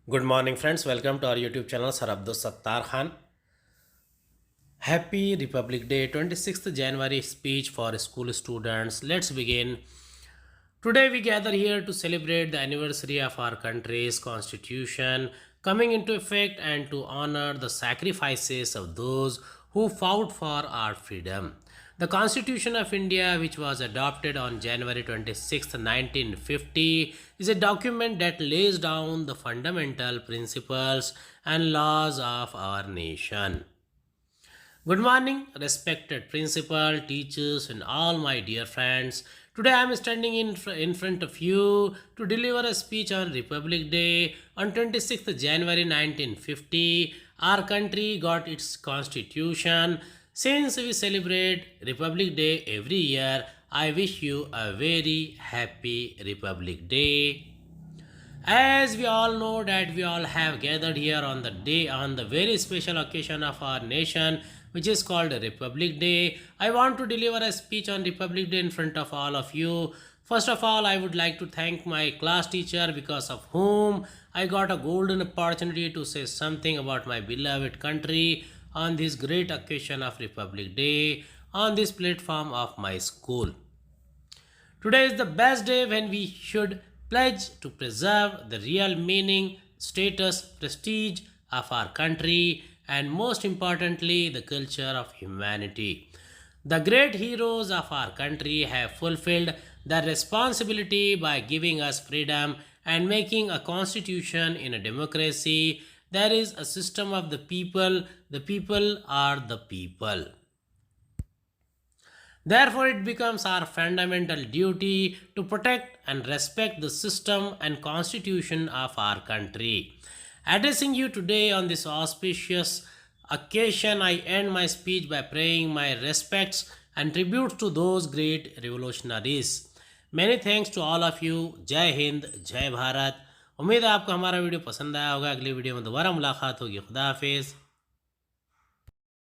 Good morning, friends. Welcome to our YouTube channel, Sir Abdul Sattar Khan. Happy Republic Day, 26th January speech for school students. Let's begin. Today, we gather here to celebrate the anniversary of our country's constitution coming into effect and to honor the sacrifices of those who fought for our freedom. The Constitution of India, which was adopted on January 26, 1950, is a document that lays down the fundamental principles and laws of our nation. Good morning, respected principal, teachers, and all my dear friends. Today I am standing in front of you to deliver a speech on Republic Day. On 26th January 1950, our country got its constitution. Since we celebrate Republic Day every year, I wish you a very happy Republic Day. As we all know that we all have gathered here on the day on the very special occasion of our nation, which is called Republic Day, I want to deliver a speech on Republic Day in front of all of you. First of all, I would like to thank my class teacher, because of whom I got a golden opportunity to say something about my beloved country on this great occasion of Republic Day on this platform of my school. Today is the best day when we should pledge to preserve the real meaning, status, prestige of our country, and most importantly, the culture of humanity. The great heroes of our country have fulfilled their responsibility by giving us freedom and making a constitution in a democracy. There is a system of the people are the people. Therefore, it becomes our fundamental duty to protect and respect the system and constitution of our country. Addressing you today on this auspicious occasion, I end my speech by praying my respects and tributes to those great revolutionaries. Many thanks to all of you. जय हिंद, जय भारत. उम्मीद है आपको हमारा video पसंद आया होगा. अगली वीडियो में दोबारा मुलाकात होगी. खुदा हाफिज़.